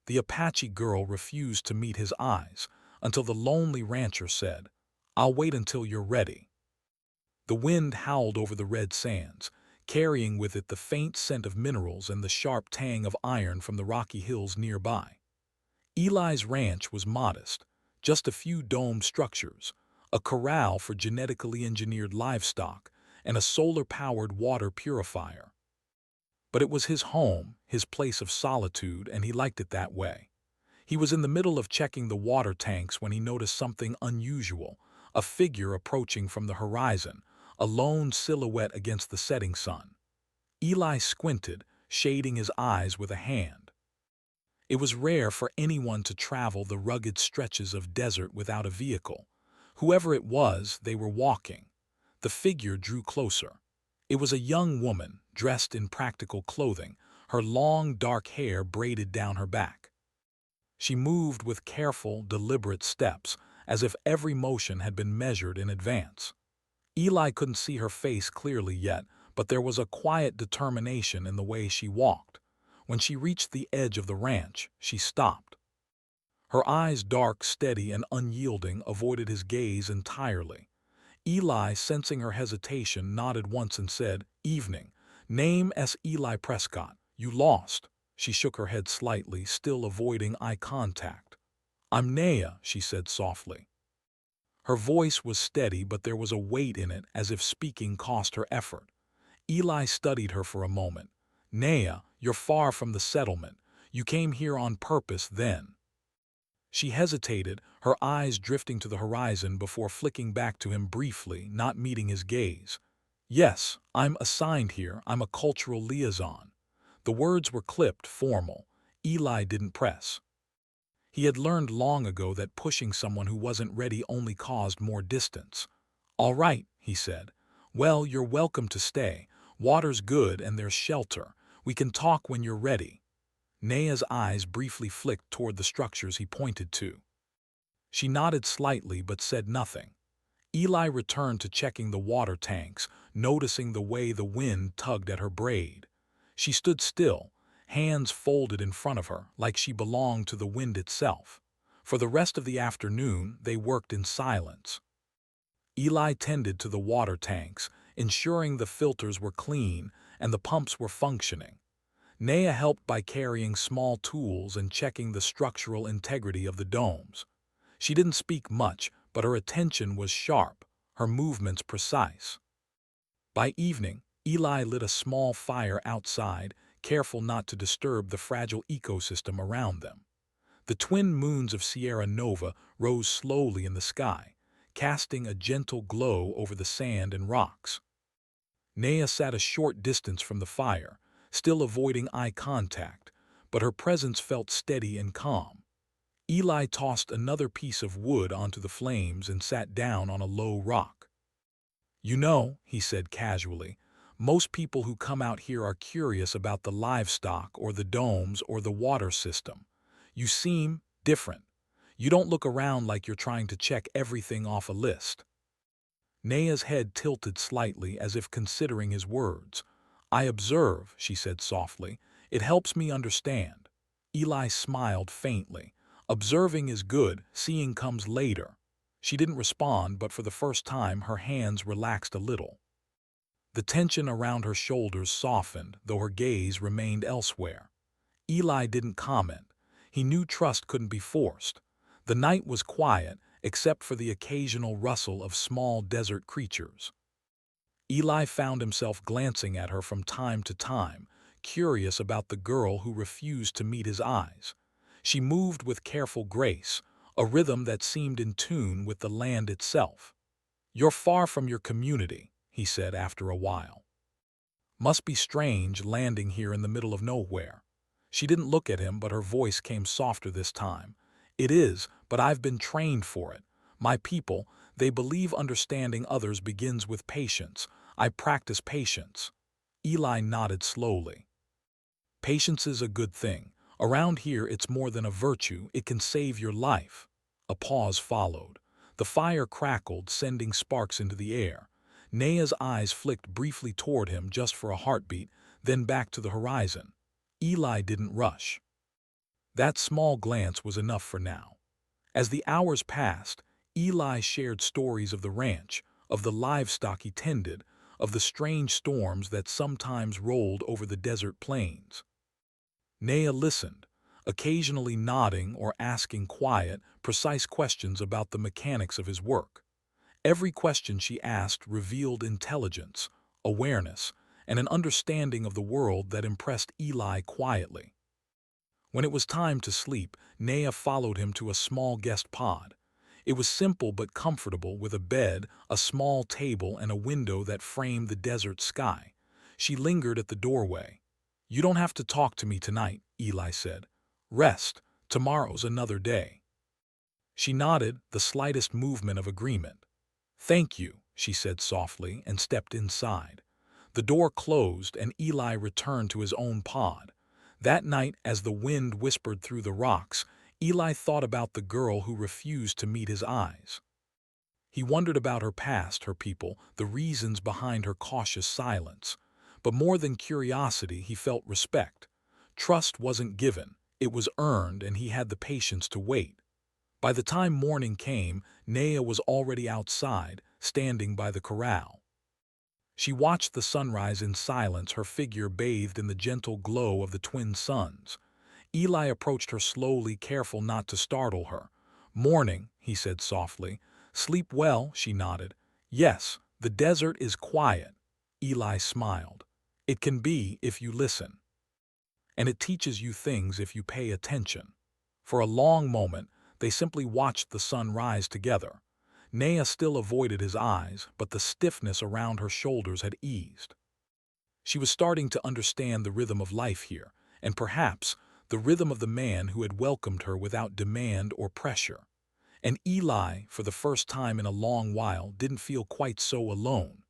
The Apache girl refused to meet his eyes until the lonely rancher said, "I'll wait until you're ready." The wind howled over the red sands, carrying with it the faint scent of minerals and the sharp tang of iron from the rocky hills nearby. Eli's ranch was modest, just a few domed structures, a corral for genetically engineered livestock, and a solar-powered water purifier. But it was his home, his place of solitude, and he liked it that way. He was in the middle of checking the water tanks when he noticed something unusual, a figure approaching from the horizon, a lone silhouette against the setting sun. Eli squinted, shading his eyes with a hand. It was rare for anyone to travel the rugged stretches of desert without a vehicle. Whoever it was, they were walking. The figure drew closer. It was a young woman, dressed in practical clothing, her long, dark hair braided down her back. She moved with careful, deliberate steps, as if every motion had been measured in advance. Eli couldn't see her face clearly yet, but there was a quiet determination in the way she walked. When she reached the edge of the ranch, she stopped. Her eyes, dark, steady, and unyielding, avoided his gaze entirely. Eli, sensing her hesitation, nodded once and said, "Evening. Name S. Eli Prescott. You lost." She shook her head slightly, still avoiding eye contact. "I'm Naya," she said softly. Her voice was steady, but there was a weight in it, as if speaking cost her effort. Eli studied her for a moment. "Naya, you're far from the settlement. You came here on purpose then." She hesitated, her eyes drifting to the horizon before flicking back to him briefly, not meeting his gaze. "Yes, I'm assigned here. I'm a cultural liaison." The words were clipped, formal. Eli didn't press. He had learned long ago that pushing someone who wasn't ready only caused more distance. "All right," he said. "Well, you're welcome to stay. Water's good and there's shelter. We can talk when you're ready." Naya's eyes briefly flicked toward the structures he pointed to. She nodded slightly but said nothing. Eli returned to checking the water tanks, noticing the way the wind tugged at her braid. She stood still, hands folded in front of her, like she belonged to the wind itself. For the rest of the afternoon, they worked in silence. Eli tended to the water tanks, ensuring the filters were clean and the pumps were functioning. Naya helped by carrying small tools and checking the structural integrity of the domes. She didn't speak much, but her attention was sharp, her movements precise. By evening, Eli lit a small fire outside, careful not to disturb the fragile ecosystem around them. The twin moons of Sierra Nova rose slowly in the sky, casting a gentle glow over the sand and rocks. Naya sat a short distance from the fire, still avoiding eye contact, but her presence felt steady and calm. Eli tossed another piece of wood onto the flames and sat down on a low rock. "You know," he said casually, "most people who come out here are curious about the livestock or the domes or the water system. You seem different. You don't look around like you're trying to check everything off a list." Naya's head tilted slightly as if considering his words. "I observe," she said softly. "It helps me understand." Eli smiled faintly. "Observing is good, seeing comes later." She didn't respond, but for the first time her hands relaxed a little. The tension around her shoulders softened, though her gaze remained elsewhere. Eli didn't comment. He knew trust couldn't be forced. The night was quiet, except for the occasional rustle of small desert creatures. Eli found himself glancing at her from time to time, curious about the girl who refused to meet his eyes. She moved with careful grace, a rhythm that seemed in tune with the land itself. "You're far from your community," he said after a while. "Must be strange landing here in the middle of nowhere." She didn't look at him, but her voice came softer this time. "It is, but I've been trained for it. My people, they believe understanding others begins with patience. I practice patience." Eli nodded slowly. "Patience is a good thing. Around here it's more than a virtue, it can save your life." A pause followed. The fire crackled, sending sparks into the air. Naya's eyes flicked briefly toward him just for a heartbeat, then back to the horizon. Eli didn't rush. That small glance was enough for now. As the hours passed, Eli shared stories of the ranch, of the livestock he tended, of the strange storms that sometimes rolled over the desert plains. Naya listened, occasionally nodding or asking quiet, precise questions about the mechanics of his work. Every question she asked revealed intelligence, awareness, and an understanding of the world that impressed Eli quietly. When it was time to sleep, Naya followed him to a small guest pod. It was simple but comfortable, with a bed, a small table, and a window that framed the desert sky. She lingered at the doorway. "You don't have to talk to me tonight," Eli said. "Rest. Tomorrow's another day." She nodded, the slightest movement of agreement. "Thank you," she said softly, and stepped inside. The door closed, and Eli returned to his own pod. That night, as the wind whispered through the rocks, Eli thought about the girl who refused to meet his eyes. He wondered about her past, her people, the reasons behind her cautious silence. But more than curiosity, he felt respect. Trust wasn't given, it was earned, and he had the patience to wait. By the time morning came, Naya was already outside, standing by the corral. She watched the sunrise in silence, her figure bathed in the gentle glow of the twin suns. Eli approached her slowly, careful not to startle her. "Morning," he said softly. "Sleep well," she nodded. "Yes, the desert is quiet." Eli smiled. "It can be if you listen. And it teaches you things if you pay attention." For a long moment, they simply watched the sun rise together. Naya still avoided his eyes, but the stiffness around her shoulders had eased. She was starting to understand the rhythm of life here, and perhaps the rhythm of the man who had welcomed her without demand or pressure. And Eli, for the first time in a long while, didn't feel quite so alone.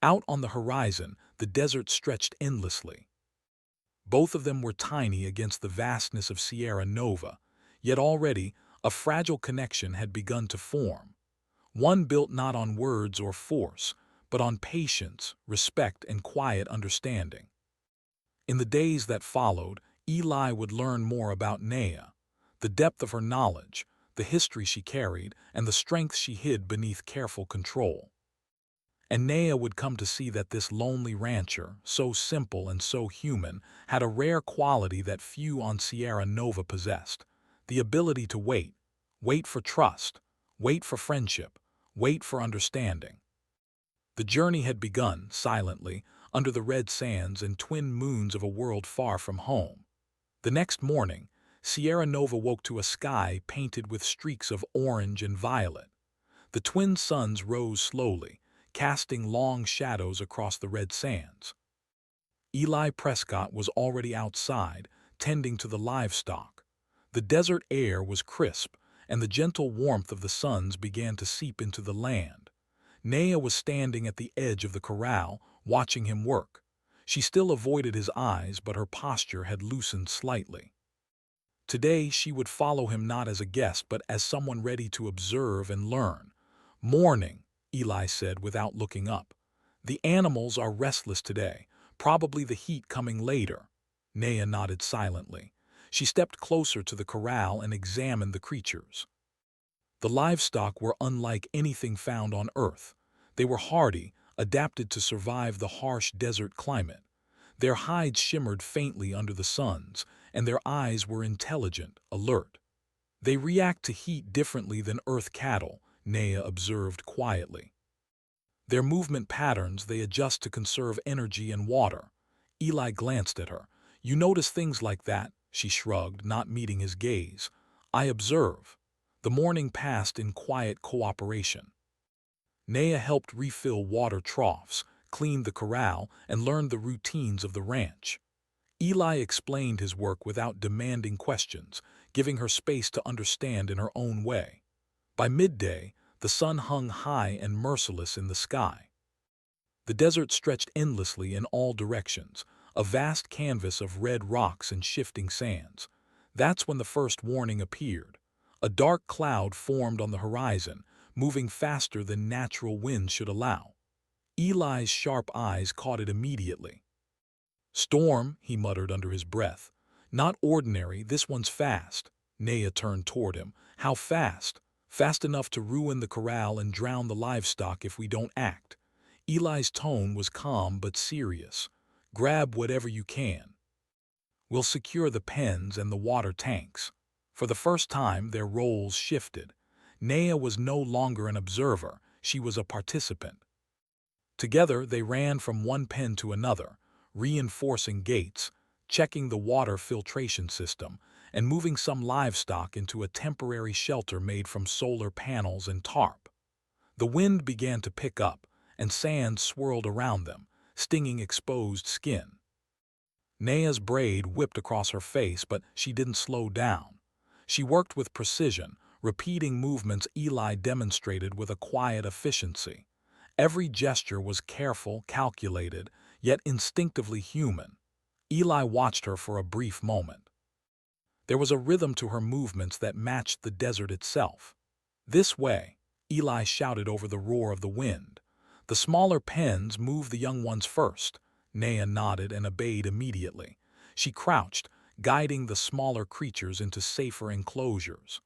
Out on the horizon, the desert stretched endlessly. Both of them were tiny against the vastness of Sierra Nova, yet already a fragile connection had begun to form. One built not on words or force, but on patience, respect, and quiet understanding. In the days that followed, Eli would learn more about Naya, the depth of her knowledge, the history she carried, and the strength she hid beneath careful control. And Naya would come to see that this lonely rancher, so simple and so human, had a rare quality that few on Sierra Nova possessed: the ability to wait. Wait for trust, wait for friendship, wait for understanding. The journey had begun, silently, under the red sands and twin moons of a world far from home. The next morning, Sierra Nova woke to a sky painted with streaks of orange and violet. The twin suns rose slowly, casting long shadows across the red sands. Eli Prescott was already outside, tending to the livestock. The desert air was crisp, and the gentle warmth of the suns began to seep into the land. Naya was standing at the edge of the corral, watching him work. She still avoided his eyes, but her posture had loosened slightly. Today she would follow him not as a guest, but as someone ready to observe and learn. "Morning," Eli said without looking up. "The animals are restless today, probably the heat coming later." Naya nodded silently. She stepped closer to the corral and examined the creatures. The livestock were unlike anything found on Earth. They were hardy, adapted to survive the harsh desert climate. Their hides shimmered faintly under the suns, and their eyes were intelligent, alert. "They react to heat differently than Earth cattle," Naya observed quietly. "Their movement patterns they adjust to conserve energy and water." Eli glanced at her. "You notice things like that?" She shrugged, not meeting his gaze. "I observe." The morning passed in quiet cooperation. Naya helped refill water troughs, cleaned the corral, and learned the routines of the ranch. Eli explained his work without demanding questions, giving her space to understand in her own way. By midday, the sun hung high and merciless in the sky. The desert stretched endlessly in all directions, a vast canvas of red rocks and shifting sands. That's when the first warning appeared. A dark cloud formed on the horizon, moving faster than natural winds should allow. Eli's sharp eyes caught it immediately. "Storm," he muttered under his breath. Not ordinary, this one's fast. Naya turned toward him. How fast? Fast enough to ruin the corral and drown the livestock if we don't act. Eli's tone was calm but serious. Grab whatever you can. We'll secure the pens and the water tanks. For the first time, their roles shifted. Naya was no longer an observer, she was a participant. Together, they ran from one pen to another, reinforcing gates, checking the water filtration system, and moving some livestock into a temporary shelter made from solar panels and tarp. The wind began to pick up, and sand swirled around them, stinging exposed skin. Naya's braid whipped across her face, but she didn't slow down. She worked with precision, repeating movements Eli demonstrated with a quiet efficiency. Every gesture was careful, calculated, yet instinctively human. Eli watched her for a brief moment. There was a rhythm to her movements that matched the desert itself. "This way," Eli shouted over the roar of the wind. "The smaller pens moved the young ones first." Naya nodded and obeyed immediately. She crouched, guiding the smaller creatures into safer enclosures.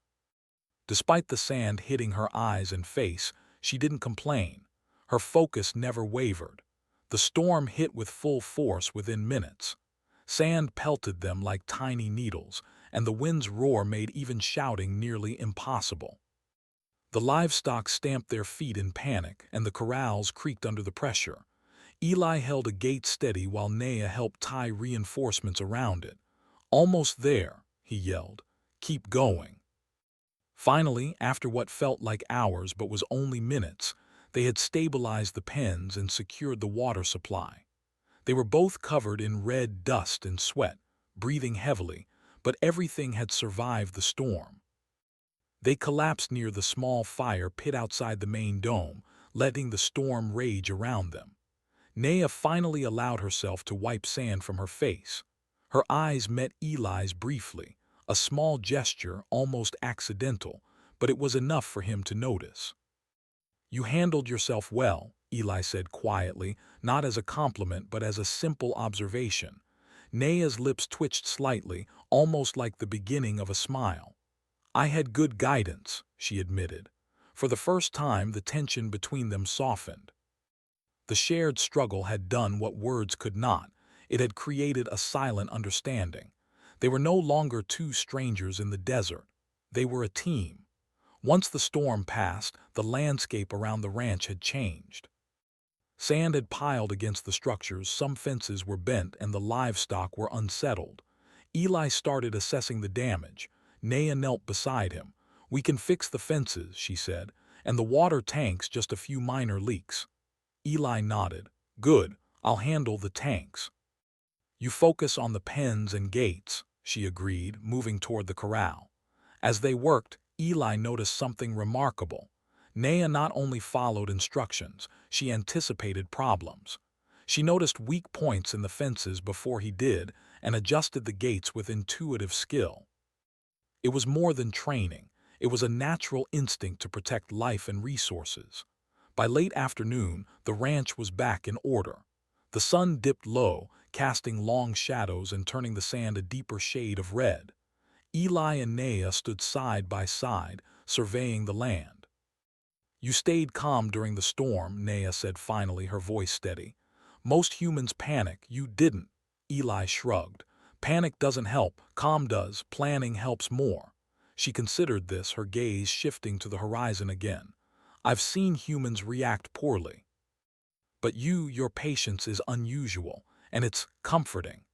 Despite the sand hitting her eyes and face, she didn't complain. Her focus never wavered. The storm hit with full force within minutes. Sand pelted them like tiny needles, and the wind's roar made even shouting nearly impossible. The livestock stamped their feet in panic, and the corrals creaked under the pressure. Eli held a gate steady while Naya helped tie reinforcements around it. "Almost there," he yelled. "Keep going." Finally, after what felt like hours but was only minutes, they had stabilized the pens and secured the water supply. They were both covered in red dust and sweat, breathing heavily, but everything had survived the storm. They collapsed near the small fire pit outside the main dome, letting the storm rage around them. Naya finally allowed herself to wipe sand from her face. Her eyes met Eli's briefly, a small gesture, almost accidental, but it was enough for him to notice. "You handled yourself well," Eli said quietly, not as a compliment but as a simple observation. Naya's lips twitched slightly, almost like the beginning of a smile. "I had good guidance," she admitted. For the first time, the tension between them softened. The shared struggle had done what words could not. It had created a silent understanding. They were no longer two strangers in the desert. They were a team. Once the storm passed, the landscape around the ranch had changed. Sand had piled against the structures, some fences were bent, and the livestock were unsettled. Eli started assessing the damage. Naya knelt beside him. "We can fix the fences," she said, "and the water tanks, just a few minor leaks." Eli nodded. "Good, I'll handle the tanks." "You focus on the pens and gates," she agreed, moving toward the corral. As they worked, Eli noticed something remarkable. Naya not only followed instructions, she anticipated problems. She noticed weak points in the fences before he did and adjusted the gates with intuitive skill. It was more than training. It was a natural instinct to protect life and resources. By late afternoon, the ranch was back in order. The sun dipped low, casting long shadows and turning the sand a deeper shade of red. Eli and Naya stood side by side, surveying the land. "You stayed calm during the storm," Naya said finally, her voice steady. "Most humans panic, you didn't." Eli shrugged. "Panic doesn't help, calm does, planning helps more." She considered this, her gaze shifting to the horizon again. "I've seen humans react poorly. But your patience is unusual, and it's comforting."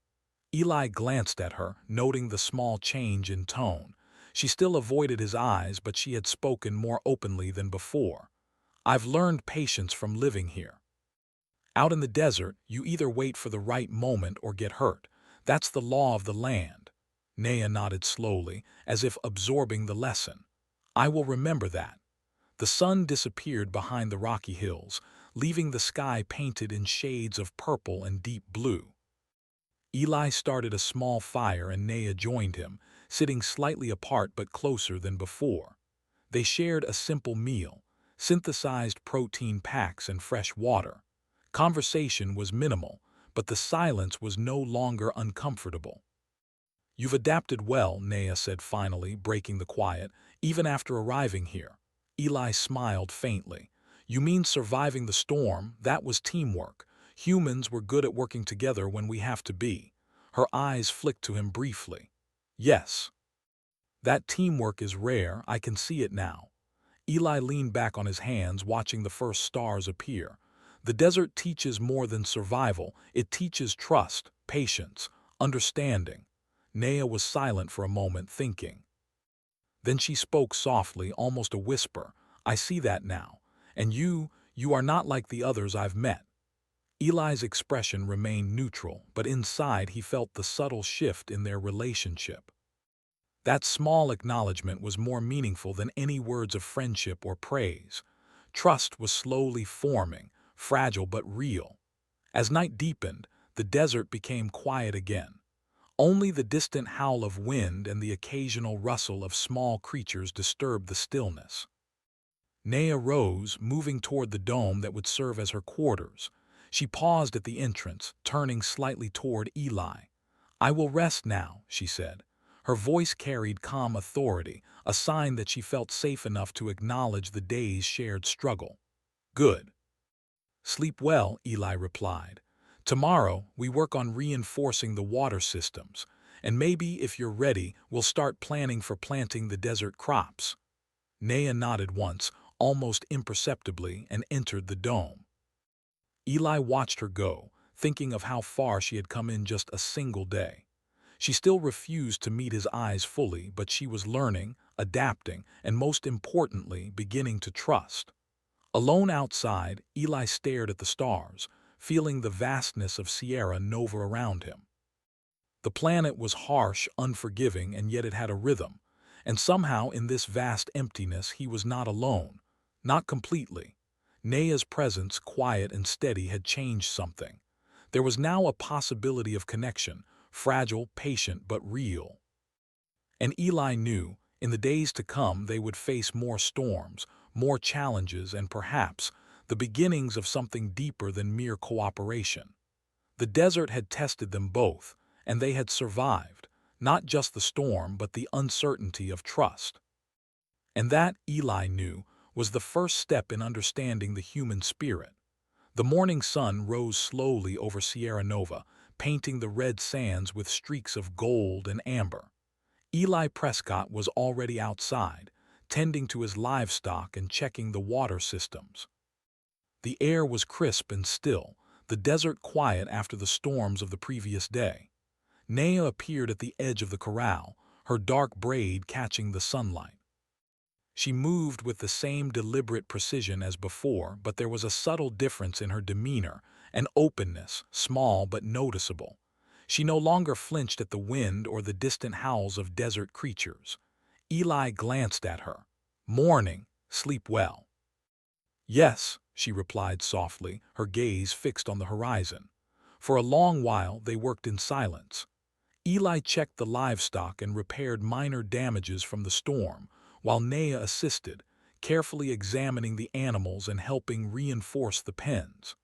Eli glanced at her, noting the small change in tone. She still avoided his eyes, but she had spoken more openly than before. "I've learned patience from living here. Out in the desert, you either wait for the right moment or get hurt. That's the law of the land." Naya nodded slowly, as if absorbing the lesson. "I will remember that." The sun disappeared behind the rocky hills, leaving the sky painted in shades of purple and deep blue. Eli started a small fire and Naya joined him, sitting slightly apart but closer than before. They shared a simple meal, synthesized protein packs and fresh water. Conversation was minimal, but the silence was no longer uncomfortable. You've adapted well, Nea said finally, breaking the quiet, even after arriving here. Eli smiled faintly. You mean surviving the storm? That was teamwork. Humans were good at working together when we have to be. Her eyes flicked to him briefly. Yes. That teamwork is rare, I can see it now. Eli leaned back on his hands, watching the first stars appear. The desert teaches more than survival. It teaches trust, patience, understanding. Nea was silent for a moment, thinking. Then she spoke softly, almost a whisper. I see that now. And you are not like the others I've met. Eli's expression remained neutral, but inside he felt the subtle shift in their relationship. That small acknowledgement was more meaningful than any words of friendship or praise. Trust was slowly forming, fragile but real. As night deepened, the desert became quiet again. Only the distant howl of wind and the occasional rustle of small creatures disturbed the stillness. Nea rose, moving toward the dome that would serve as her quarters. She paused at the entrance, turning slightly toward Eli. I will rest now, she said. Her voice carried calm authority, a sign that she felt safe enough to acknowledge the day's shared struggle. Good. Sleep well, Eli replied. Tomorrow, we work on reinforcing the water systems, and maybe, if you're ready, we'll start planning for planting the desert crops. Nea nodded once, almost imperceptibly, and entered the dome. Eli watched her go, thinking of how far she had come in just a single day. She still refused to meet his eyes fully, but she was learning, adapting, and most importantly, beginning to trust. Alone outside, Eli stared at the stars, feeling the vastness of Sierra Nova around him. The planet was harsh, unforgiving, and yet it had a rhythm. And somehow in this vast emptiness he was not alone. Not completely. Nea's presence, quiet and steady, had changed something. There was now a possibility of connection, fragile, patient, but real. And Eli knew, in the days to come they would face more storms, more challenges, and perhaps the beginnings of something deeper than mere cooperation. The desert had tested them both, and they had survived, not just the storm but the uncertainty of trust. And that, Eli knew, was the first step in understanding the human spirit. The morning sun rose slowly over Sierra Nova, painting the red sands with streaks of gold and amber. Eli Prescott was already outside, tending to his livestock and checking the water systems. The air was crisp and still, the desert quiet after the storms of the previous day. Nea appeared at the edge of the corral, her dark braid catching the sunlight. She moved with the same deliberate precision as before, but there was a subtle difference in her demeanor, an openness, small but noticeable. She no longer flinched at the wind or the distant howls of desert creatures. Eli glanced at her. Morning, sleep well. Yes, she replied softly, her gaze fixed on the horizon. For a long while they worked in silence. Eli checked the livestock and repaired minor damages from the storm, while Nea assisted, carefully examining the animals and helping reinforce the pens.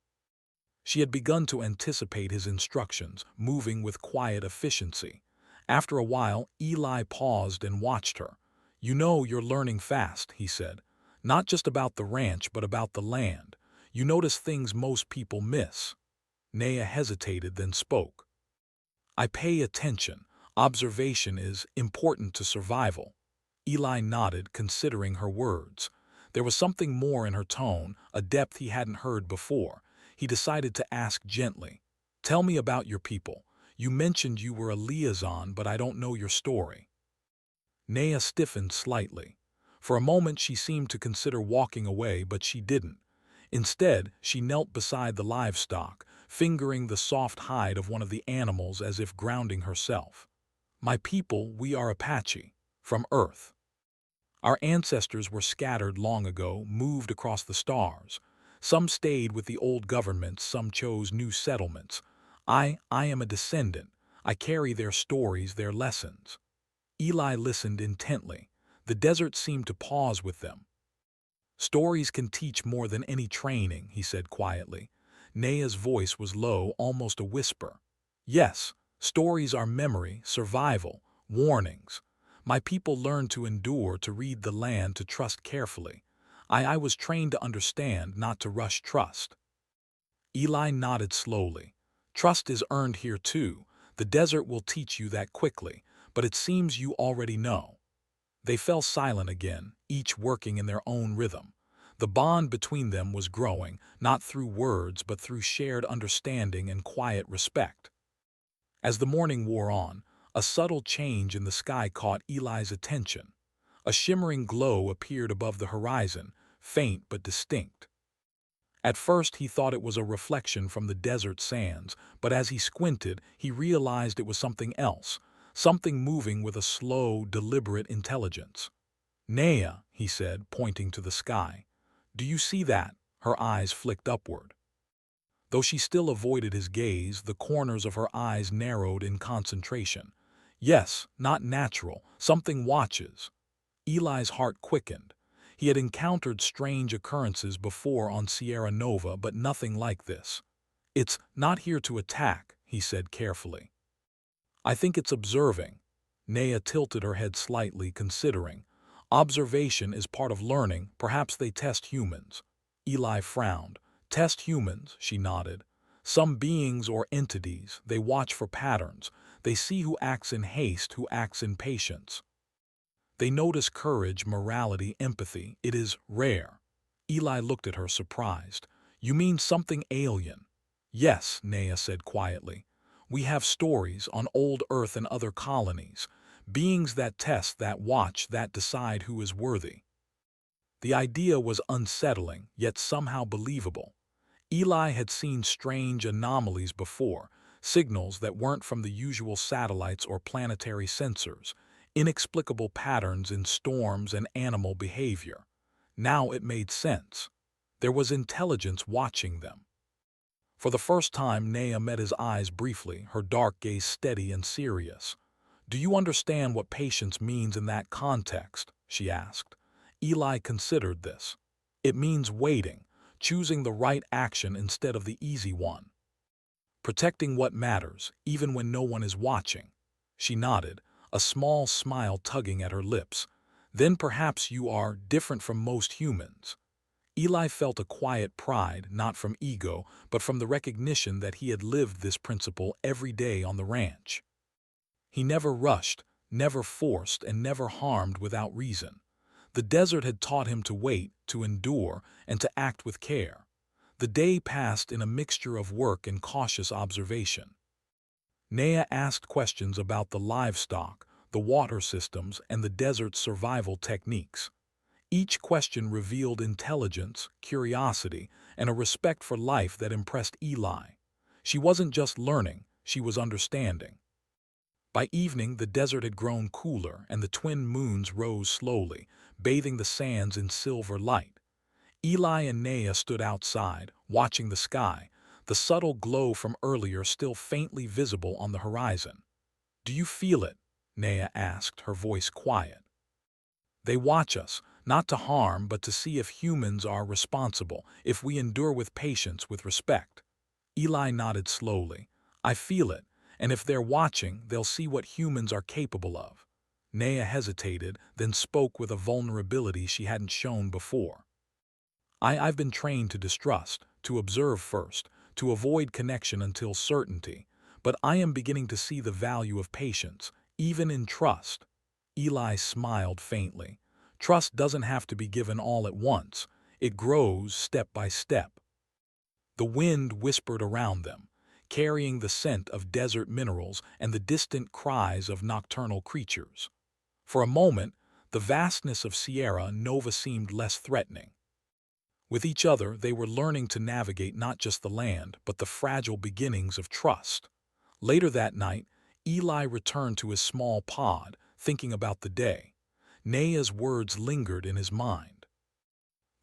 She had begun to anticipate his instructions, moving with quiet efficiency. After a while, Eli paused and watched her. You know you're learning fast, he said. Not just about the ranch, but about the land. You notice things most people miss. Nea hesitated, then spoke. I pay attention. Observation is important to survival. Eli nodded, considering her words. There was something more in her tone, a depth he hadn't heard before. He decided to ask gently. Tell me about your people. You mentioned you were a liaison, but I don't know your story. Nea stiffened slightly. For a moment she seemed to consider walking away, but she didn't. Instead, she knelt beside the livestock, fingering the soft hide of one of the animals as if grounding herself. My people, we are Apache, from Earth. Our ancestors were scattered long ago, moved across the stars. Some stayed with the old governments, some chose new settlements. I am a descendant. I carry their stories, their lessons. Eli listened intently. The desert seemed to pause with them. Stories can teach more than any training, he said quietly. Nea's voice was low, almost a whisper. Yes, Stories are memory, survival, warnings. My people learned to endure, to read the land, to trust carefully. I was trained to understand, not to rush trust. Eli nodded slowly. Trust is earned here too. The desert will teach you that quickly, but it seems you already know. They fell silent again, each working in their own rhythm. The bond between them was growing, not through words but through shared understanding and quiet respect. As the morning wore on, a subtle change in the sky caught Eli's attention. A shimmering glow appeared above the horizon, faint but distinct. At first he thought it was a reflection from the desert sands, but as he squinted, he realized it was something else, something moving with a slow, deliberate intelligence. Nea, he said, pointing to the sky. Do you see that? Her eyes flicked upward. Though she still avoided his gaze, the corners of her eyes narrowed in concentration. Yes, not natural, something watches. Eli's heart quickened. He had encountered strange occurrences before on Sierra Nova, but nothing like this. It's not here to attack, he said carefully. I think it's observing. Nea tilted her head slightly, considering. Observation is part of learning. Perhaps they test humans. Eli frowned. Test humans, she nodded. Some beings or entities, they watch for patterns. They see who acts in haste, who acts in patience. They notice courage, morality, empathy. It is rare. Eli looked at her, surprised. You mean something alien? Yes, Nea said quietly. We have stories on old Earth and other colonies. Beings that test, that watch, that decide who is worthy. The idea was unsettling, yet somehow believable. Eli had seen strange anomalies before, signals that weren't from the usual satellites or planetary sensors, inexplicable patterns in storms and animal behavior. Now it made sense. There was intelligence watching them. For the first time, Nea met his eyes briefly, her dark gaze steady and serious. Do you understand what patience means in that context? She asked. Eli considered this. It means waiting, choosing the right action instead of the easy one. Protecting what matters, even when no one is watching. She nodded, a small smile tugging at her lips. Then perhaps you are different from most humans. Eli felt a quiet pride, not from ego, but from the recognition that he had lived this principle every day on the ranch. He never rushed, never forced, and never harmed without reason. The desert had taught him to wait, to endure, and to act with care. The day passed in a mixture of work and cautious observation. Nea asked questions about the livestock, the water systems, and the desert's survival techniques. Each question revealed intelligence, curiosity, and a respect for life that impressed Eli. She wasn't just learning, she was understanding. By evening, the desert had grown cooler, and the twin moons rose slowly, bathing the sands in silver light. Eli and Nea stood outside, watching the sky, the subtle glow from earlier still faintly visible on the horizon. Do you feel it? Nea asked, her voice quiet. They watch us, not to harm, but to see if humans are responsible, if we endure with patience, with respect. Eli nodded slowly. I feel it, and if they're watching, they'll see what humans are capable of. Nea hesitated, then spoke with a vulnerability she hadn't shown before. I've been trained to distrust, to observe first, to avoid connection until certainty, but I am beginning to see the value of patience, even in trust. Eli smiled faintly. Trust doesn't have to be given all at once. It grows step by step. The wind whispered around them, carrying the scent of desert minerals and the distant cries of nocturnal creatures. For a moment, the vastness of Sierra Nova seemed less threatening. With each other, they were learning to navigate not just the land, but the fragile beginnings of trust. Later that night, Eli returned to his small pod, thinking about the day. Nea's words lingered in his mind.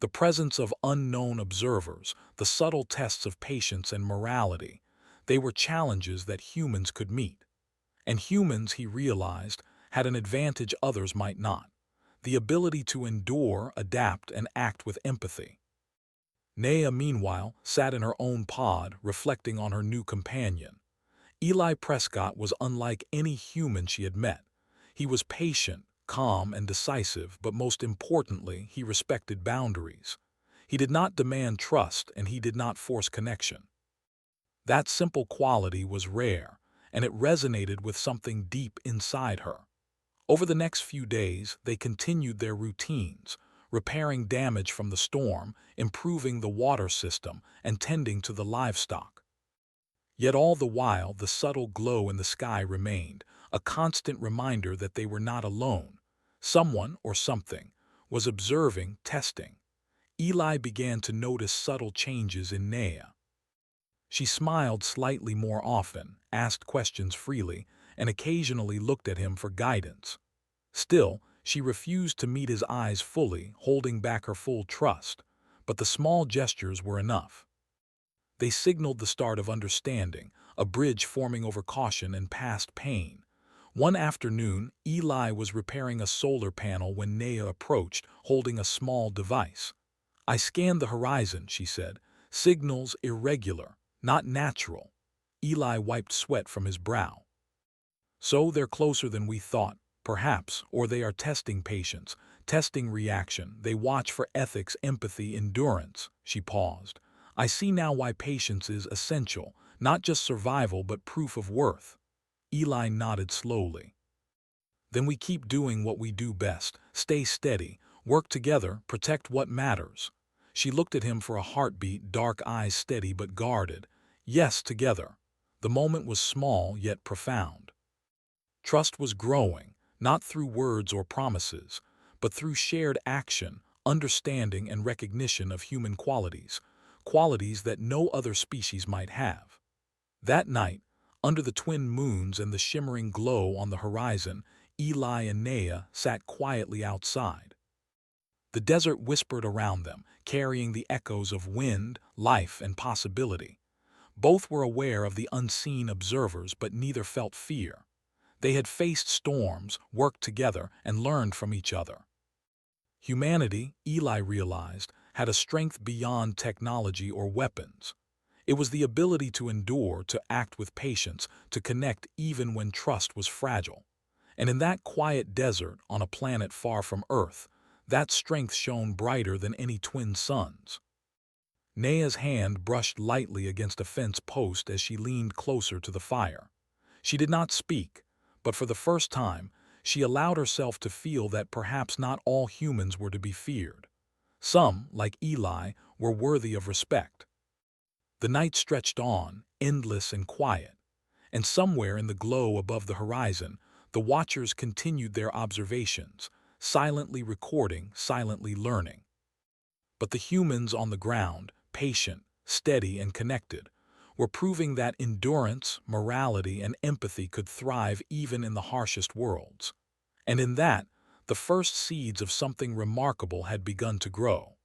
The presence of unknown observers, the subtle tests of patience and morality, they were challenges that humans could meet. And humans, he realized, had an advantage others might not: the ability to endure, adapt, and act with empathy. Nea, meanwhile, sat in her own pod, reflecting on her new companion. Eli Prescott was unlike any human she had met. He was patient, calm, and decisive, but most importantly, he respected boundaries. He did not demand trust, and he did not force connection. That simple quality was rare, and it resonated with something deep inside her. Over the next few days, they continued their routines, repairing damage from the storm, improving the water system, and tending to the livestock. Yet all the while, the subtle glow in the sky remained, a constant reminder that they were not alone. Someone, or something, was observing, testing. Eli began to notice subtle changes in Nea. She smiled slightly more often, asked questions freely, and occasionally looked at him for guidance. Still, she refused to meet his eyes fully, holding back her full trust, but the small gestures were enough. They signaled the start of understanding, a bridge forming over caution and past pain. One afternoon, Eli was repairing a solar panel when Nea approached, holding a small device. "I scanned the horizon," she said. "Signals irregular, not natural." Eli wiped sweat from his brow. "So they're closer than we thought, perhaps, or they are testing patience, testing reaction. They watch for ethics, empathy, endurance." She paused. "I see now why patience is essential, not just survival but proof of worth." Eli nodded slowly. "Then we keep doing what we do best, stay steady, work together, protect what matters." She looked at him for a heartbeat, dark eyes steady but guarded. "Yes, together." The moment was small yet profound. Trust was growing, not through words or promises, but through shared action, understanding, and recognition of human qualities, qualities that no other species might have. That night, under the twin moons and the shimmering glow on the horizon, Eli and Nea sat quietly outside. The desert whispered around them, carrying the echoes of wind, life, and possibility. Both were aware of the unseen observers, but neither felt fear. They had faced storms, worked together, and learned from each other. Humanity, Eli realized, had a strength beyond technology or weapons. It was the ability to endure, to act with patience, to connect even when trust was fragile. And in that quiet desert, on a planet far from Earth, that strength shone brighter than any twin suns. Nea's hand brushed lightly against a fence post as she leaned closer to the fire. She did not speak, but for the first time, she allowed herself to feel that perhaps not all humans were to be feared. Some, like Eli, were worthy of respect. The night stretched on, endless and quiet, and somewhere in the glow above the horizon, the watchers continued their observations, silently recording, silently learning. But the humans on the ground, patient, steady, and connected, were proving that endurance, morality, and empathy could thrive even in the harshest worlds. And in that, the first seeds of something remarkable had begun to grow.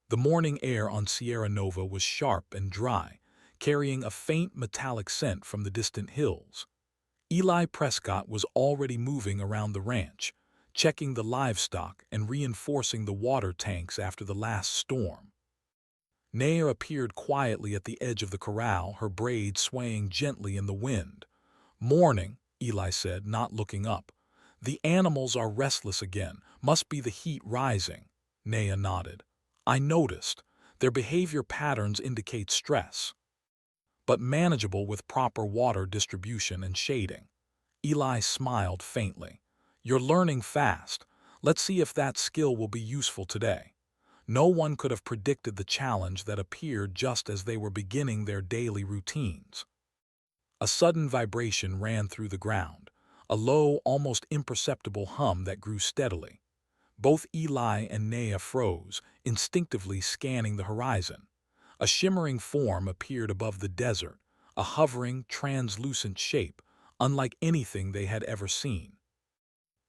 The morning air on Sierra Nova was sharp and dry, carrying a faint metallic scent from the distant hills. Eli Prescott was already moving around the ranch, checking the livestock and reinforcing the water tanks after the last storm. Nea appeared quietly at the edge of the corral, her braids swaying gently in the wind. "Morning," Eli said, not looking up. "The animals are restless again. Must be the heat rising." Nea nodded. "I noticed. Their behavior patterns indicate stress, but manageable with proper water distribution and shading." Eli smiled faintly. "You're learning fast. Let's see if that skill will be useful today." No one could have predicted the challenge that appeared just as they were beginning their daily routines. A sudden vibration ran through the ground, a low, almost imperceptible hum that grew steadily. Both Eli and Nea froze, instinctively scanning the horizon. A shimmering form appeared above the desert, a hovering, translucent shape, unlike anything they had ever seen.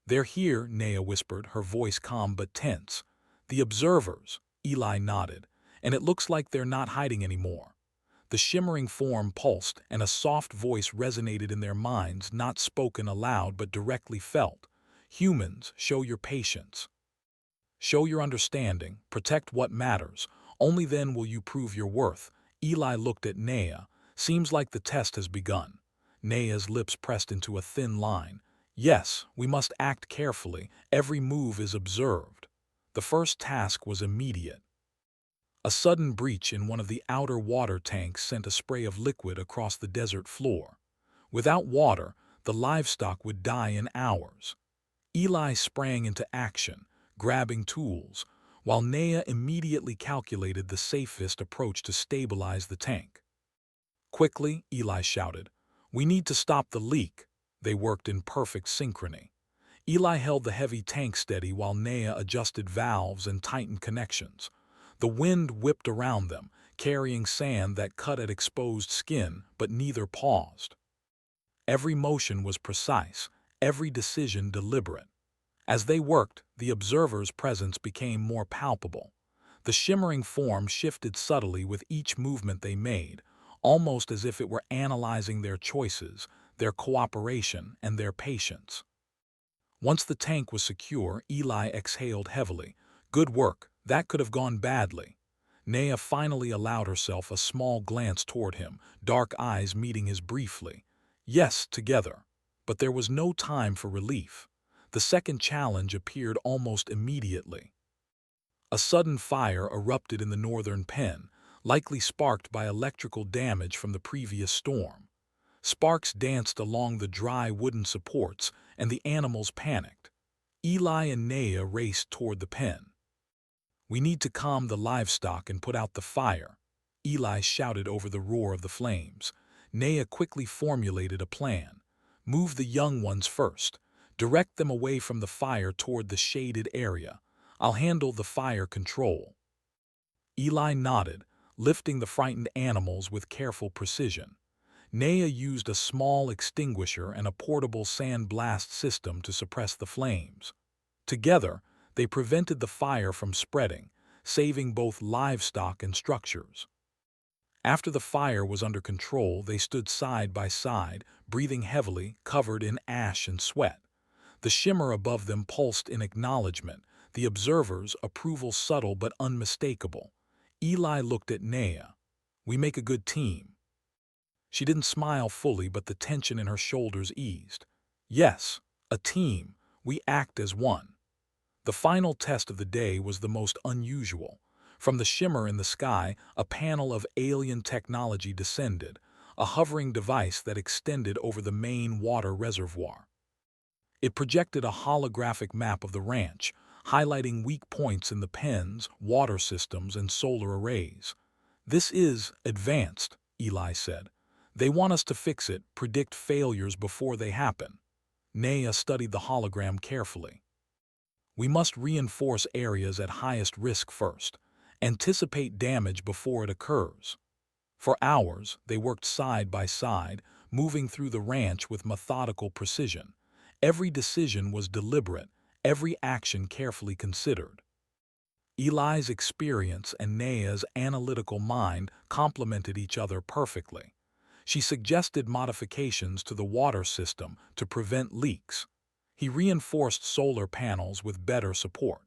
"They're here," Nea whispered, her voice calm but tense. "The observers," Eli nodded, "and it looks like they're not hiding anymore." The shimmering form pulsed, and a soft voice resonated in their minds, not spoken aloud but directly felt. "Humans, show your patience. Show your understanding, protect what matters. Only then will you prove your worth." Eli looked at Nea. "Seems like the test has begun." Nea's lips pressed into a thin line. Yes, we must act carefully. Every move is observed. The first task was immediate. A sudden breach in one of the outer water tanks sent a spray of liquid across the desert floor. Without water, the livestock would die in hours. Eli sprang into action, grabbing tools, while Nea immediately calculated the safest approach to stabilize the tank. Quickly, Eli shouted, "We need to stop the leak." They worked in perfect synchrony. Eli held the heavy tank steady while Nea adjusted valves and tightened connections. The wind whipped around them, carrying sand that cut at exposed skin, but neither paused. Every motion was precise, every decision deliberate. As they worked, the observer's presence became more palpable. The shimmering form shifted subtly with each movement they made, almost as if it were analyzing their choices, their cooperation, and their patience. Once the tank was secure, Eli exhaled heavily. Good work, that could have gone badly. Nea finally allowed herself a small glance toward him, dark eyes meeting his briefly. Yes, together. But there was no time for relief. The second challenge appeared almost immediately. A sudden fire erupted in the northern pen, likely sparked by electrical damage from the previous storm. Sparks danced along the dry wooden supports, and the animals panicked. Eli and Nea raced toward the pen. "We need to calm the livestock and put out the fire," Eli shouted over the roar of the flames. Nea quickly formulated a plan. "Move the young ones first. Direct them away from the fire toward the shaded area. I'll handle the fire control." Eli nodded, lifting the frightened animals with careful precision. Nea used a small extinguisher and a portable sandblast system to suppress the flames. Together, they prevented the fire from spreading, saving both livestock and structures. After the fire was under control, they stood side by side, breathing heavily, covered in ash and sweat. The shimmer above them pulsed in acknowledgement, the observers' approval subtle but unmistakable. Eli looked at Nea. "We make a good team." She didn't smile fully, but the tension in her shoulders eased. "Yes, a team. We act as one." The final test of the day was the most unusual. From the shimmer in the sky, a panel of alien technology descended, a hovering device that extended over the main water reservoir. It projected a holographic map of the ranch, highlighting weak points in the pens, water systems, and solar arrays. "This is advanced," Eli said. "They want us to fix it, predict failures before they happen." Nea studied the hologram carefully. "We must reinforce areas at highest risk first. Anticipate damage before it occurs." For hours, they worked side by side, moving through the ranch with methodical precision. Every decision was deliberate, every action carefully considered. Eli's experience and Nea's analytical mind complemented each other perfectly. She suggested modifications to the water system to prevent leaks. He reinforced solar panels with better support.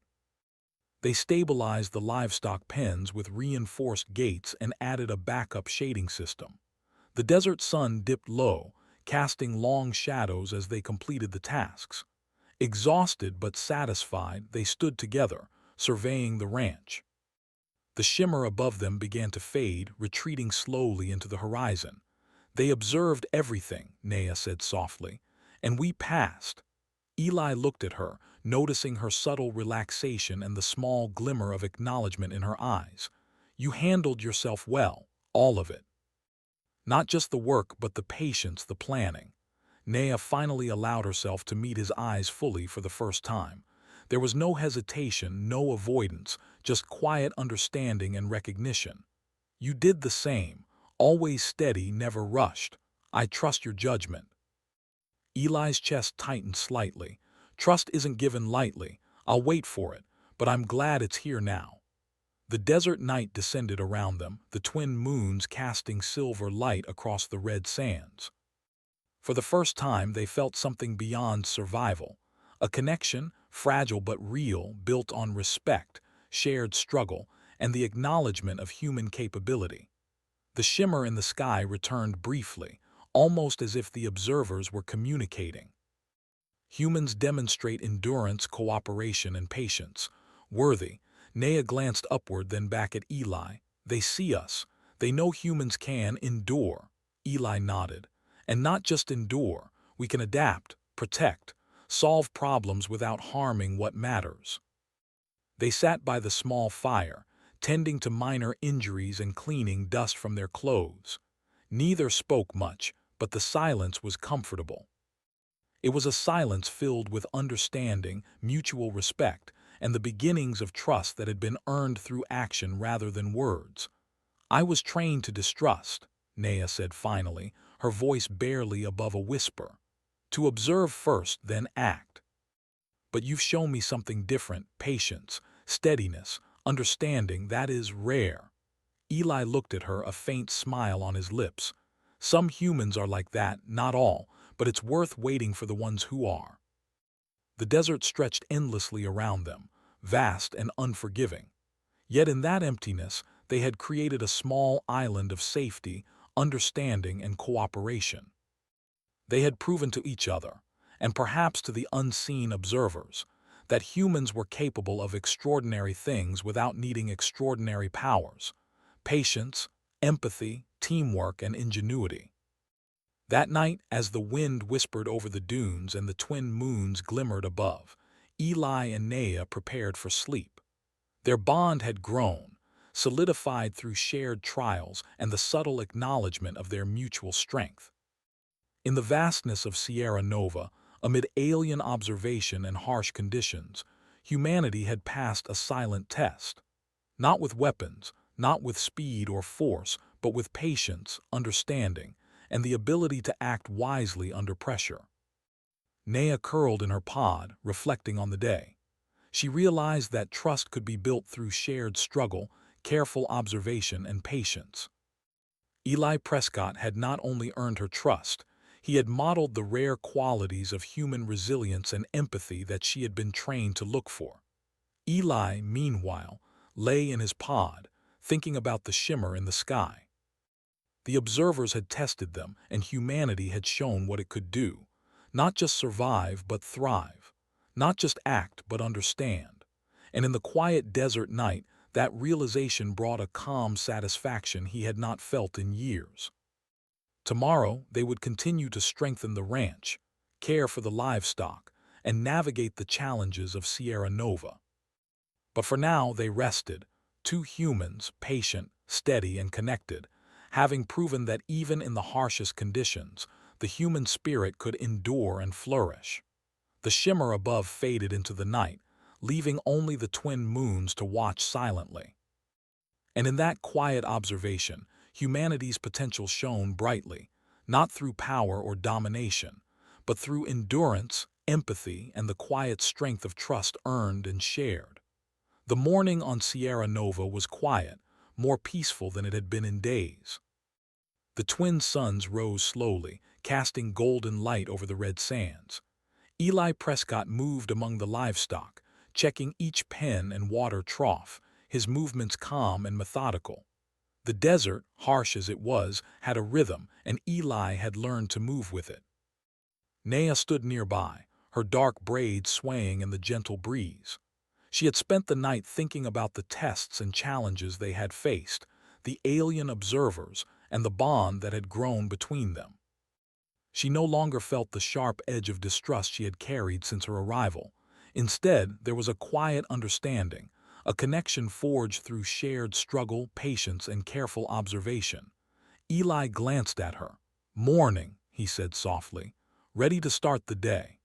They stabilized the livestock pens with reinforced gates and added a backup shading system. The desert sun dipped low, casting long shadows as they completed the tasks. Exhausted but satisfied, they stood together, surveying the ranch. The shimmer above them began to fade, retreating slowly into the horizon. "They observed everything," Nea said softly, "and we passed." Eli looked at her, noticing her subtle relaxation and the small glimmer of acknowledgement in her eyes. "You handled yourself well, all of it. Not just the work, but the patience, the planning." Nea finally allowed herself to meet his eyes fully for the first time. There was no hesitation, no avoidance, just quiet understanding and recognition. "You did the same, always steady, never rushed. I trust your judgment." Eli's chest tightened slightly. "Trust isn't given lightly. I'll wait for it, but I'm glad it's here now." The desert night descended around them, the twin moons casting silver light across the red sands. For the first time, they felt something beyond survival. A connection, fragile but real, built on respect, shared struggle, and the acknowledgement of human capability. The shimmer in the sky returned briefly, almost as if the observers were communicating. Humans demonstrate endurance, cooperation, and patience. Worthy. Nea glanced upward, then back at Eli. They see us. They know humans can endure. Eli nodded. And not just endure. We can adapt, protect, solve problems without harming what matters. They sat by the small fire, tending to minor injuries and cleaning dust from their clothes. Neither spoke much, but the silence was comfortable. It was a silence filled with understanding, mutual respect, and the beginnings of trust that had been earned through action rather than words. I was trained to distrust, Nea said finally, her voice barely above a whisper. To observe first, then act. But you've shown me something different: patience, steadiness, understanding. That is rare. Eli looked at her, a faint smile on his lips. Some humans are like that, not all, but it's worth waiting for the ones who are. The desert stretched endlessly around them, vast and unforgiving. Yet in that emptiness, they had created a small island of safety, understanding, and cooperation. They had proven to each other, and perhaps to the unseen observers, that humans were capable of extraordinary things without needing extraordinary powers: patience, empathy, teamwork, and ingenuity. That night, as the wind whispered over the dunes and the twin moons glimmered above, Eli and Nea prepared for sleep. Their bond had grown, solidified through shared trials and the subtle acknowledgement of their mutual strength. In the vastness of Sierra Nova, amid alien observation and harsh conditions, humanity had passed a silent test. Not with weapons, not with speed or force, but with patience, understanding, and the ability to act wisely under pressure. Nea curled in her pod, reflecting on the day. She realized that trust could be built through shared struggle, careful observation, and patience. Eli Prescott had not only earned her trust, he had modeled the rare qualities of human resilience and empathy that she had been trained to look for. Eli, meanwhile, lay in his pod, thinking about the shimmer in the sky. The observers had tested them, and humanity had shown what it could do. Not just survive, but thrive. Not just act, but understand. And in the quiet desert night, that realization brought a calm satisfaction he had not felt in years. Tomorrow, they would continue to strengthen the ranch, care for the livestock, and navigate the challenges of Sierra Nova. But for now, they rested, two humans, patient, steady, and connected, having proven that even in the harshest conditions, the human spirit could endure and flourish. The shimmer above faded into the night, leaving only the twin moons to watch silently. And in that quiet observation, humanity's potential shone brightly, not through power or domination, but through endurance, empathy, and the quiet strength of trust earned and shared. The morning on Sierra Nova was quiet, more peaceful than it had been in days. The twin suns rose slowly, casting golden light over the red sands. Eli Prescott moved among the livestock, checking each pen and water trough, his movements calm and methodical. The desert, harsh as it was, had a rhythm, and Eli had learned to move with it. Nea stood nearby, her dark braids swaying in the gentle breeze. She had spent the night thinking about the tests and challenges they had faced, the alien observers, and the bond that had grown between them. She no longer felt the sharp edge of distrust she had carried since her arrival. Instead, there was a quiet understanding, a connection forged through shared struggle, patience, and careful observation. Eli glanced at her. "Morning," he said softly, "ready to start the day."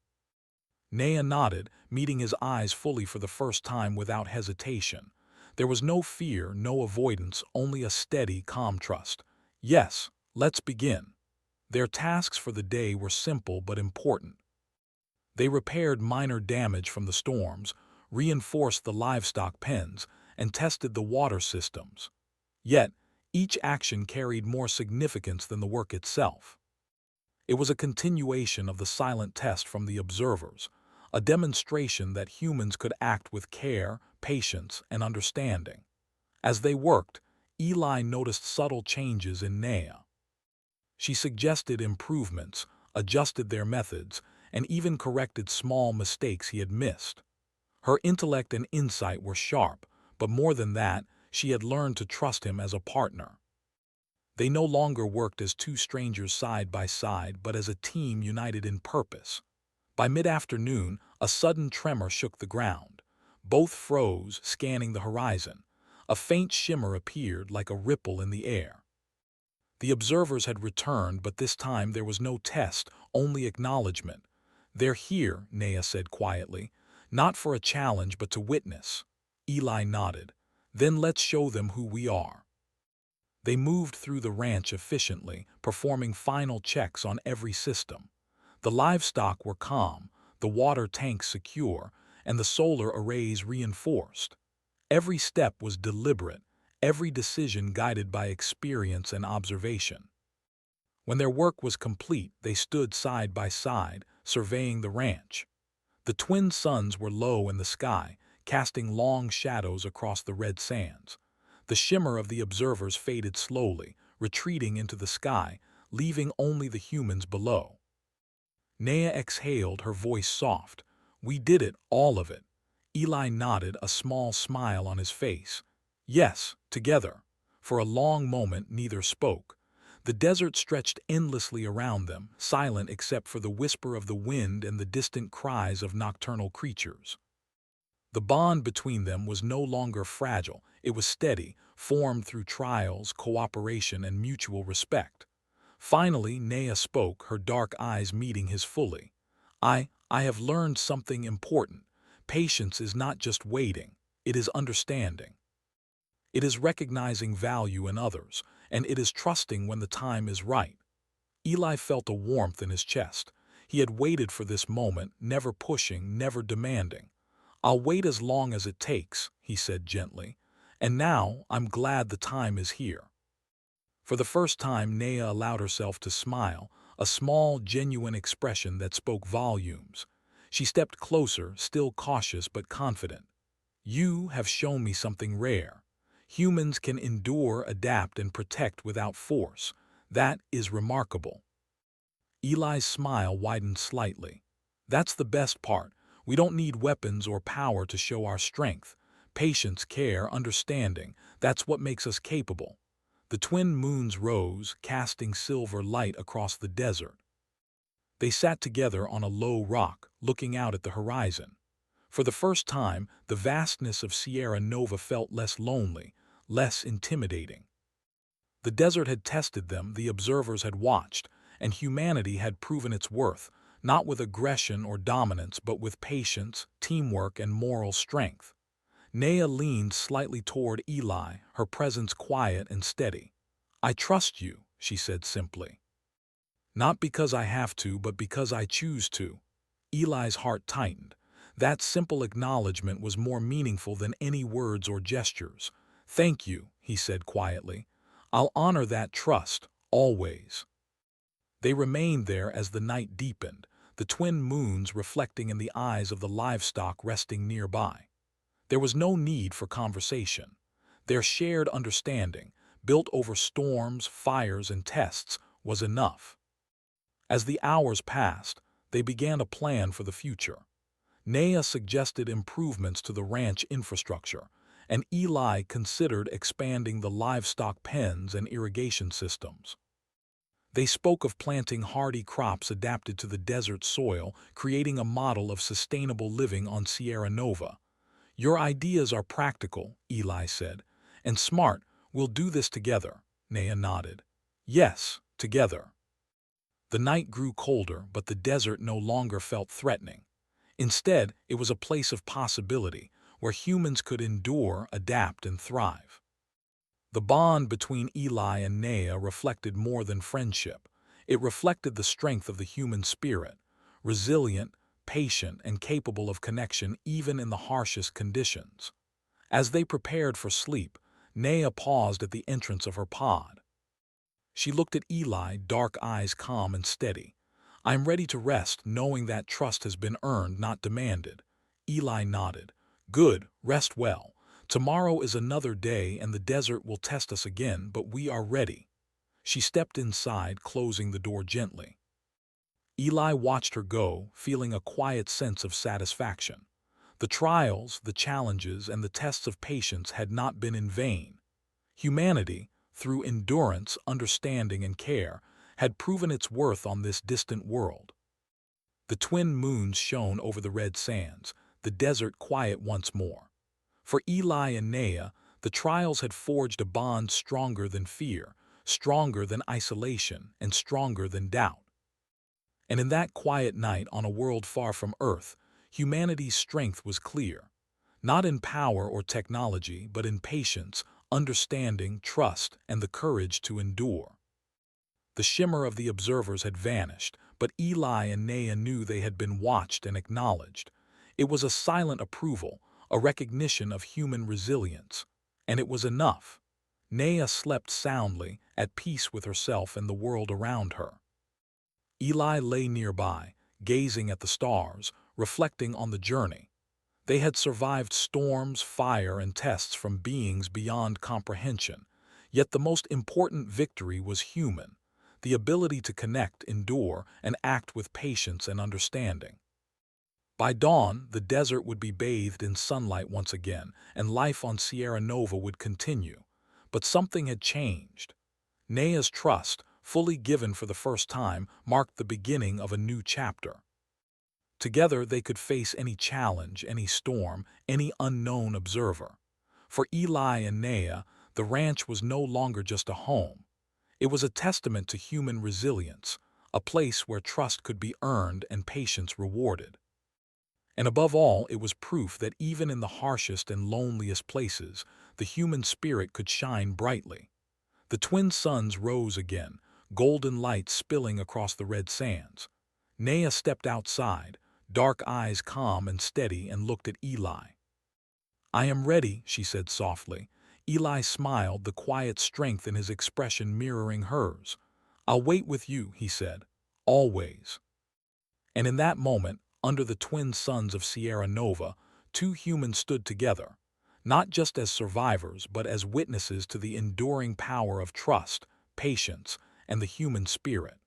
Nea nodded, meeting his eyes fully for the first time without hesitation. There was no fear, no avoidance, only a steady, calm trust. "Yes, let's begin." Their tasks for the day were simple but important. They repaired minor damage from the storms, reinforced the livestock pens, and tested the water systems. Yet, each action carried more significance than the work itself. It was a continuation of the silent test from the observers, a demonstration that humans could act with care, patience, and understanding. As they worked, Eli noticed subtle changes in Nea. She suggested improvements, adjusted their methods, and even corrected small mistakes he had missed. Her intellect and insight were sharp, but more than that, she had learned to trust him as a partner. They no longer worked as two strangers side by side, but as a team united in purpose. By mid-afternoon, a sudden tremor shook the ground. Both froze, scanning the horizon. A faint shimmer appeared like a ripple in the air. The observers had returned, but this time there was no test, only acknowledgement. "They're here," Nea said quietly. "Not for a challenge, but to witness." Eli nodded. "Then let's show them who we are." They moved through the ranch efficiently, performing final checks on every system. The livestock were calm, the water tanks secure, and the solar arrays reinforced. Every step was deliberate, every decision guided by experience and observation. When their work was complete, they stood side by side, surveying the ranch. The twin suns were low in the sky, casting long shadows across the red sands. The shimmer of the observers faded slowly, retreating into the sky, leaving only the humans below. Nea exhaled, her voice soft. "We did it, all of it." Eli nodded, a small smile on his face. "Yes, together." For a long moment, neither spoke. The desert stretched endlessly around them, silent except for the whisper of the wind and the distant cries of nocturnal creatures. The bond between them was no longer fragile, it was steady, formed through trials, cooperation, and mutual respect. Finally, Nea spoke, her dark eyes meeting his fully. I have learned something important. Patience is not just waiting, it is understanding. It is recognizing value in others, and it is trusting when the time is right." Eli felt a warmth in his chest. He had waited for this moment, never pushing, never demanding. "I'll wait as long as it takes," he said gently. "And now I'm glad the time is here." For the first time, Nea allowed herself to smile, a small, genuine expression that spoke volumes. She stepped closer, still cautious but confident. "You have shown me something rare. Humans can endure, adapt, and protect without force. That is remarkable." Eli's smile widened slightly. "That's the best part. We don't need weapons or power to show our strength. Patience, care, understanding, that's what makes us capable." The twin moons rose, casting silver light across the desert. They sat together on a low rock, looking out at the horizon. For the first time, the vastness of Sierra Nova felt less lonely, less intimidating. The desert had tested them, the observers had watched, and humanity had proven its worth, not with aggression or dominance, but with patience, teamwork, and moral strength. Nea leaned slightly toward Eli, her presence quiet and steady. "I trust you," she said simply. "Not because I have to, but because I choose to." Eli's heart tightened. That simple acknowledgement was more meaningful than any words or gestures. "Thank you," he said quietly. "I'll honor that trust, always." They remained there as the night deepened, the twin moons reflecting in the eyes of the livestock resting nearby. There was no need for conversation. Their shared understanding, built over storms, fires, and tests, was enough. As the hours passed, they began a plan for the future. Nea suggested improvements to the ranch infrastructure, and Eli considered expanding the livestock pens and irrigation systems. They spoke of planting hardy crops adapted to the desert soil, creating a model of sustainable living on Sierra Nova. "Your ideas are practical," Eli said, "and smart. We'll do this together." Nea nodded. "Yes, together." The night grew colder, but the desert no longer felt threatening. Instead, it was a place of possibility, where humans could endure, adapt, and thrive. The bond between Eli and Nea reflected more than friendship. It reflected the strength of the human spirit, resilient, patient, and capable of connection even in the harshest conditions. As they prepared for sleep, Nea paused at the entrance of her pod. She looked at Eli, dark eyes calm and steady. "I'm ready to rest, knowing that trust has been earned, not demanded." Eli nodded. "Good, rest well. Tomorrow is another day and the desert will test us again, but we are ready." She stepped inside, closing the door gently. Eli watched her go, feeling a quiet sense of satisfaction. The trials, the challenges, and the tests of patience had not been in vain. Humanity, through endurance, understanding, and care, had proven its worth on this distant world. The twin moons shone over the red sands, the desert quiet once more. For Eli and Nea, the trials had forged a bond stronger than fear, stronger than isolation, and stronger than doubt. And in that quiet night on a world far from Earth, humanity's strength was clear. Not in power or technology, but in patience, understanding, trust, and the courage to endure. The shimmer of the observers had vanished, but Eli and Nea knew they had been watched and acknowledged. It was a silent approval, a recognition of human resilience. And it was enough. Nea slept soundly, at peace with herself and the world around her. Eli lay nearby, gazing at the stars, reflecting on the journey. They had survived storms, fire, and tests from beings beyond comprehension. Yet the most important victory was human, the ability to connect, endure, and act with patience and understanding. By dawn, the desert would be bathed in sunlight once again, and life on Sierra Nova would continue. But something had changed. Nea's trust, fully given for the first time, marked the beginning of a new chapter. Together they could face any challenge, any storm, any unknown observer. For Eli and Nea, the ranch was no longer just a home. It was a testament to human resilience, a place where trust could be earned and patience rewarded. And above all, it was proof that even in the harshest and loneliest places, the human spirit could shine brightly. The twin suns rose again, golden light spilling across the red sands. Nea stepped outside, dark eyes calm and steady, and looked at Eli. "I am ready," she said softly. Eli smiled, the quiet strength in his expression mirroring hers. "I'll wait with you," he said, "always." And in that moment, under the twin suns of Sierra Nova, two humans stood together, not just as survivors, but as witnesses to the enduring power of trust, patience, and the human spirit.